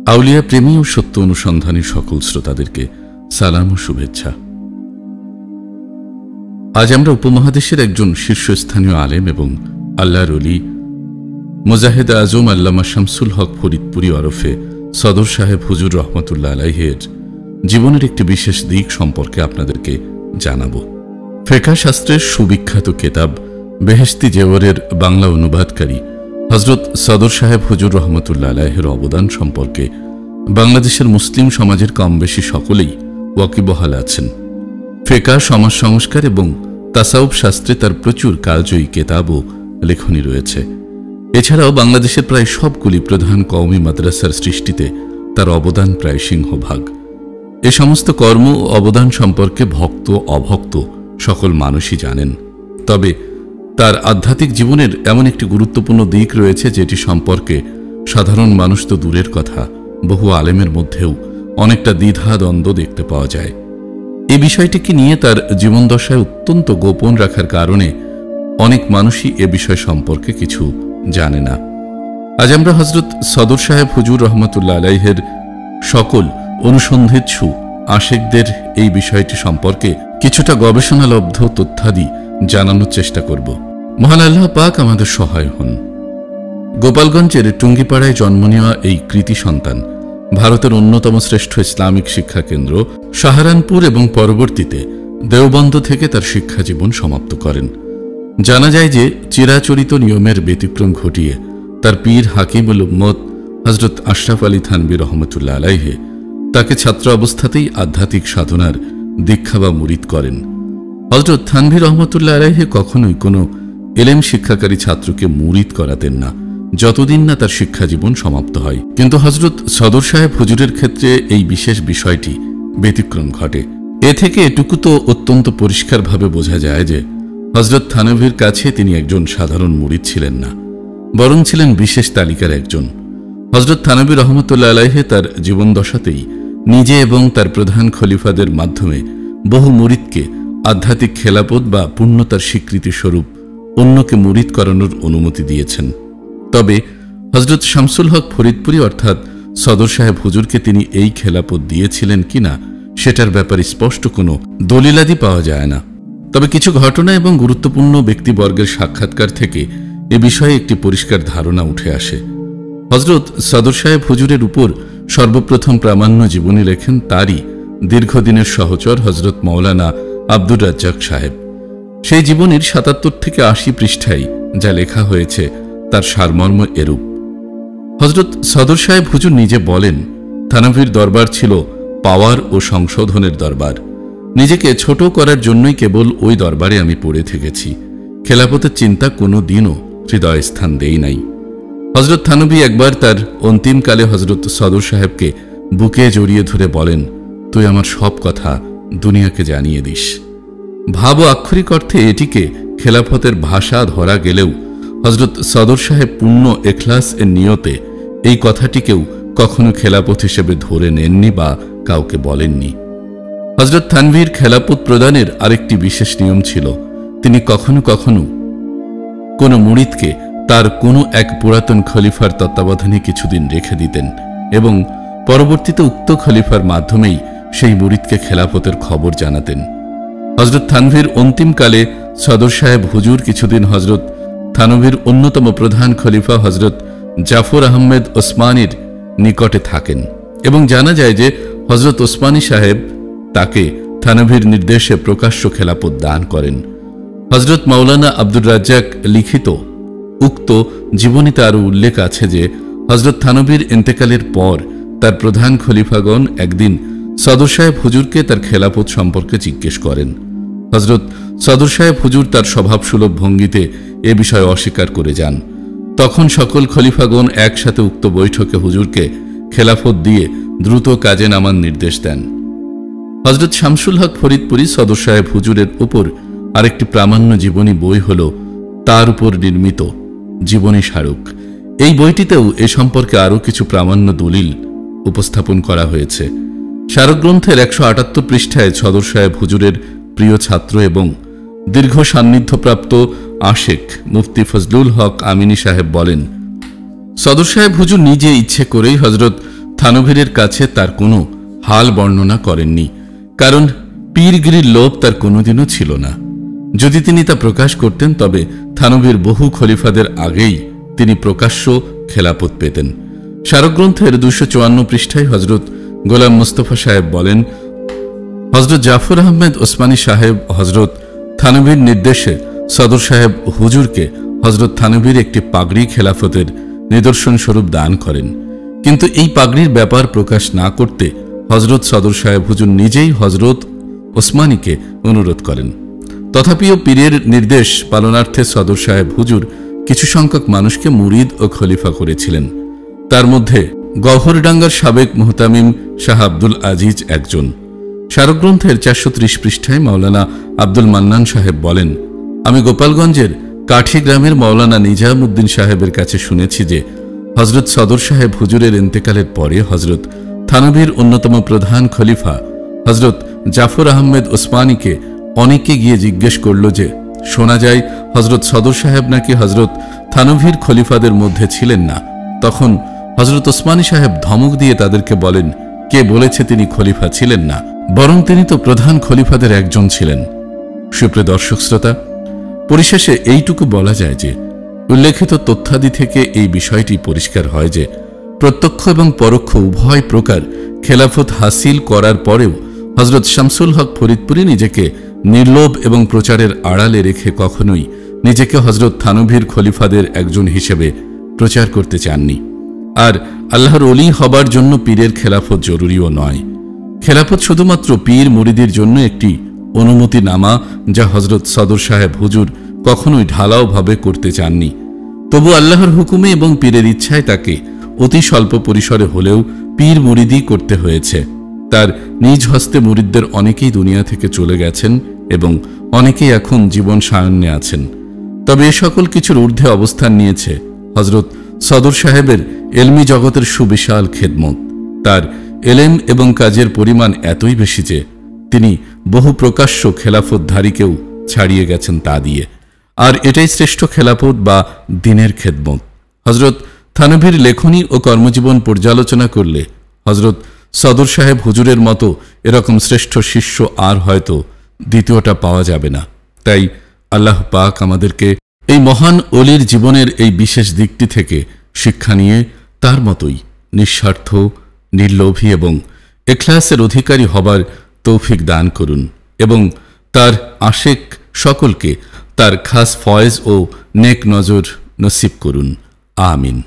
আউলিয়া প্রেমী ও সত্য অনুসন্ধানী সকল শ্রোতাদেরকে সালাম ও শুভেচ্ছা। আজ আমরা উপমহাদেশের একজন শীর্ষস্থানীয় আলেম এবং আল্লাহর ওলি মুজাহিদ আজম আল্লামা শামসুল হক ফরিদপুরি ওরফে সদর সাহেব হুজুর রহমতুল্লাহ আলাইহির জীবনের একটি বিশেষ দিক সম্পর্কে আপনাদেরকে জানাব। ফিকহ শাস্ত্রের সুবিখ্যাত কিতাব বেহেশতি জেওয়ারের বাংলা অনুবাদকারী হযরত সদর সাহেব হুজুর রহমতুল্লাহ আলাইহির অবদান সম্পর্কে বাংলাদেশের মুসলিম সমাজের কম বেশি সকলেই ওয়াকিবহাল আছেন। ফিকহ, সমাজ সংস্কার এবং তাসাউফ শাস্ত্রে তার প্রচুর কালজয়ী কিতাব ও লেখনী রয়েছে। এছাড়াও বাংলাদেশের প্রায় সবগুলি প্রধান কওমি মাদ্রাসার সৃষ্টিতে তার অবদান প্রায় সিংহভাগ। এ সমস্ত কর্ম ও অবদান সম্পর্কে ভক্ত অভক্ত সকল মানুষই জানেন। তবে তার আধ্যাত্মিক জীবনের এমন একটি গুরুত্বপূর্ণ দিক রয়েছে যেটি সম্পর্কে সাধারণ মানুষ তো দূরের কথা, বহু আলেমের মধ্যেও অনেকটা দ্বিধা দ্বন্দ্ব দেখতে পাওয়া যায়। এই বিষয়টিকে নিয়ে তার জীবনদশায় অত্যন্ত গোপন রাখার কারণে অনেক মানুষই এ বিষয় সম্পর্কে কিছু জানে না। আজ আমরা হযরত সদর সাহেব হুজুর রহমতুল্লাহ আলাইহির সকল অনুসন্ধিৎসু আশেকদের এই বিষয়টি সম্পর্কে কিছুটা গবেষণালব্ধ তথ্যাদি জানানোর চেষ্টা করব। মহান আল্লাহ পাক আমাদের সহায় হন। গোপালগঞ্জের টুঙ্গিপাড়ায় জন্ম নেওয়া এই কৃতি সন্তান ভারতের অন্যতম শ্রেষ্ঠ ইসলামিক শিক্ষা কেন্দ্র সাহারানপুর এবং পরবর্তীতে দেওবন্দ থেকে তার শিক্ষা জীবন সমাপ্ত করেন। জানা যায় যে চিরাচরিত নিয়মের ব্যতিক্রম ঘটিয়ে তার পীর হাকিমুল উম্মত হযরত আশরাফ আলী থানভী রহমতুল্লাহ আলাইহি তাকে ছাত্র অবস্থাতেই আধ্যাত্মিক সাধনার দীক্ষা বা মুরিদ করেন। হযরত থানভী রহমতুল্লাহ আলাইহি কখনোই কোনো এলেম শিক্ষাকারী ছাত্রকে মুরিদ করাতেন না যতদিন না তার শিক্ষা জীবন সমাপ্ত হয়। কিন্তু হযরত সদর সাহেব হুজুরের ক্ষেত্রে এই বিশেষ বিষয়টি ব্যতিক্রম ঘটে। এ থেকে এটুকু তো অত্যন্ত পরিষ্কারভাবে বোঝা যায় যে হযরত থানভীর কাছে তিনি একজন সাধারণ মুরিদ ছিলেন না, বরং ছিলেন বিশেষ তালিকার একজন। হযরত থানভী রহমতুল্লাহ আলাইহি তার জীবনদশাতেই নিজে এবং তার প্রধান খলিফাদের মাধ্যমে বহু মুরিদকে আধ্যাত্মিক খেলাপত বা পূর্ণতার স্বীকৃতি স্বরূপ অন্যকে মুরিদ করানোর অনুমতি দিয়েছেন। তবে হযরত শামসুল হক ফরিদপুরি অর্থাৎ সদর সাহেব হুজুরকে তিনি এই খেলাপত দিয়েছিলেন কিনা সেটার ব্যাপারে স্পষ্ট কোনো দলিলাদি পাওয়া যায় না। তবে কিছু ঘটনা এবং গুরুত্বপূর্ণ ব্যক্তিবর্গের সাক্ষাৎকার থেকে এ বিষয়ে একটি পরিষ্কার ধারণা উঠে আসে। হযরত সদর সাহেব হুজুরের উপর সর্বপ্রথম প্রামাণ্য জীবনী লেখেন তারই দীর্ঘদিনের সহচর হযরত মাওলানা আব্দুর রাজ্জাক সাহেব। সেই জীবনীর ৭৭ থেকে ৮০ পৃষ্ঠায় যা লেখা হয়েছে তার সারমর্ম এরূপ। হযরত সদর সাহেব হুজুর নিজে বলেন, থানভীর দরবার ছিল পাওয়ার ও সংশোধনের দরবার। নিজেকে ছোট করার জন্যই কেবল ওই দরবারে আমি পড়ে থেকেছি। খেলাফতের চিন্তা কোনো দিনও হৃদয় স্থান দেই নাই। হযরত থানভী একবার তার অন্তিমকালে হযরত সদর সাহেবকে বুকে জড়িয়ে ধরে বলেন, তুই আমার সব কথা দুনিয়াকে জানিয়ে দিস। ভাব ও আক্ষরিক অর্থে এটিকে খেলাফতের ভাষা ধরা গেলেও হযরত সদর সাহেব পূর্ণ এখলাস এর নিয়তে এই কথাটিকেও কখনো খেলাপত হিসেবে ধরে নেননি বা কাউকে বলেননি। হযরত থানভীর খেলাপত প্রদানের আরেকটি বিশেষ নিয়ম ছিল, তিনি কখনো কখনো কোনো মুরিদকে তার কোনো এক পুরাতন খলিফার তত্ত্বাবধানে কিছুদিন রেখে দিতেন এবং পরবর্তীতে উক্ত খলিফার মাধ্যমেই সেই মুরিদকে খেলাফতের খবর জানাতেন। হযরত থানভীর অন্তিমকালে সদর সাহেব হুজুর কিছুদিন হযরত থানভীর অন্যতম প্রধান খলিফা হযরত জাফর আহমেদ ওসমানীর নিকটে থাকেন এবং জানা যায় যে হযরত ওসমানী সাহেব তাকে থানভীর নির্দেশে প্রকাশ্য খেলাপত দান করেন। হযরত মাওলানা আব্দুর রাজ্জাক লিখিত উক্ত জীবনীতে আরও উল্লেখ আছে যে হযরত থানভীর ইন্তেকালের পর তার প্রধান খলিফাগণ একদিন সদর সাহেব হুজুরকে তার খেলাপত সম্পর্কে জিজ্ঞেস করেন। হযরত সদর সাহেব হুজুর তার স্বভাবসুলভ ভঙ্গিতে এ বিষয়ে অস্বীকার করে যান। তখন সকল খলিফাগণ একসাথে উক্ত বৈঠকে হুজুরকে খেলাফত দিয়ে দ্রুত কাজে নামার নির্দেশ দেন। হযরত শামসুল হক ফরিদপুরি সদর সাহেব হুজুরের উপর আরেকটি প্রামাণ্য জীবনী বই হল তার উপর নির্মিত জীবনী স্মারক। এই বইটিতেও এ সম্পর্কে আরও কিছু প্রামাণ্য দলিল উপস্থাপন করা হয়েছে। স্মারক গ্রন্থের ১৭৮ পৃষ্ঠায় সদর সাহেব হুজুরের প্রিয় ছাত্র এবং দীর্ঘ সান্নিধ্যপ্রাপ্ত আশেক মুফতি ফজলুল হক আমিনী সাহেব বলেন, সদর সাহেব হুজুর নিজে ইচ্ছে করেই হযরত থানভীরের কাছে তার কোনো হাল বর্ণনা করেননি, কারণ পীরগিরির লোভ তার কোনোদিনও ছিল না। যদি তিনি তা প্রকাশ করতেন তবে থানভীর বহু খলিফাদের আগেই তিনি প্রকাশ্য খেলাফত পেতেন। স্মারকগ্রন্থের 254 পৃষ্ঠায় হজরত গোলাম মুস্তফা সাহেব বলেন, হজরত জাফর আহমেদ ওসমানী সাহেব হজরত থানভীর নির্দেশে সদর সাহেব হুজুরকে হজরত থানভীর একটি পাগড়ি খেলাফতের নিদর্শন স্বরূপ দান করেন, কিন্তু এই পাগড়ির ব্যাপার প্রকাশ না করতে হজরত সদর সাহেব হুজুর নিজেই হজরত ওসমানীকে অনুরোধ করেন। তথাপিও পীরের নির্দেশ পালনার্থে সদর সাহেব হুজুর কিছু সংখ্যক মানুষকে মুরিদ ও খলিফা করেছিলেন। তার মধ্যে গহরডাঙ্গার সাবেক মুহতামিম শাহ আব্দুল আজিজ একজন। স্মারকগ্রন্থের 430 পৃষ্ঠায় মাওলানা আব্দুল মান্নান সাহেব বলেন, আমি গোপালগঞ্জের কাঠি গ্রামের মাওলানা নিজামউদ্দিন সাহেবের কাছে শুনেছি যে হজরত সদর সাহেব হুজুরের ইন্তেকালের পরে হজরত থানভীর অন্যতম প্রধান খলিফা হজরত জাফর আহমেদ ওসমানীকে অনেকে গিয়ে জিজ্ঞেস করল যে শোনা যায় হজরত সদর সাহেব নাকি হজরত থানভীর খলিফাদের মধ্যে ছিলেন না। তখন হজরত ওসমানী সাহেব ধমক দিয়ে তাদেরকে বলেন, কে বলেছে তিনি খলিফা ছিলেন না, বরং তিনি তো প্রধান খলিফাদের একজন ছিলেন। সুপ্রিয় দর্শক শ্রোতা, পরিশেষে এইটুকু বলা যায় যে উল্লেখিত তথ্যাদি থেকে এই বিষয়টি পরিষ্কার হয় যে প্রত্যক্ষ এবং পরোক্ষ উভয় প্রকার খেলাফত হাসিল করার পরেও হজরত শামসুল হক ফরিদপুরি নিজেকে নির্লোভ এবং প্রচারের আড়ালে রেখে কখনোই নিজেকে হজরত থানভীর খলিফাদের একজন হিসেবে প্রচার করতে চাননি। আর আল্লাহর ওলি হবার জন্য পীরের খেলাফত জরুরিও নয়। খেলাফত শুধুমাত্র পীর মুরিদের জন্য একটি অনুমতিনামা, যা হজরত সদর সাহেব হুজুর কখনোই ঢালাওভাবে করতে চাননি। তবু আল্লাহর হুকুমে এবং পীরের ইচ্ছায় তাকে অতি স্বল্প পরিসরে হলেও পীর মুরিদি করতে হয়েছে। তার নিজ হস্তে মুরিদদের অনেকেই দুনিয়া থেকে চলে গেছেন এবং অনেকেই এখন জীবন সায়ন্যে আছেন। তবে এ সকল কিছুর ঊর্ধ্বে অবস্থান নিয়েছে হজরত সদর সাহেবের এলমি জগতের সুবিশাল খেদমত। তার এলেম এবং কাজের পরিমাণ এতই বেশি যে তিনি বহু প্রকাশ্য খেলাফতধারীকেও ছাড়িয়ে গেছেন তা দিয়ে। আর এটাই শ্রেষ্ঠ খেলাফত বা দিনের খেদমত। হজরত থানভীর লেখনী ও কর্মজীবন পর্যালোচনা করলে হজরত সদর সাহেব হুজুরের মতো এরকম শ্রেষ্ঠ শিষ্য আর হয়তো দ্বিতীয়টা পাওয়া যাবে না। তাই আল্লাহ পাক আমাদেরকে এই মহান অলির জীবনের এই বিশেষ দিকটি থেকে শিক্ষা নিয়ে তার মতোই নিঃস্বার্থ, নির্লোভী এবং ইখলাসের অধিকারী হবার তৌফিক দান করুন এবং তার আশেক সকলকে তার খাস ফয়েজ ও নেক নজর নসিব করুন। আমিন।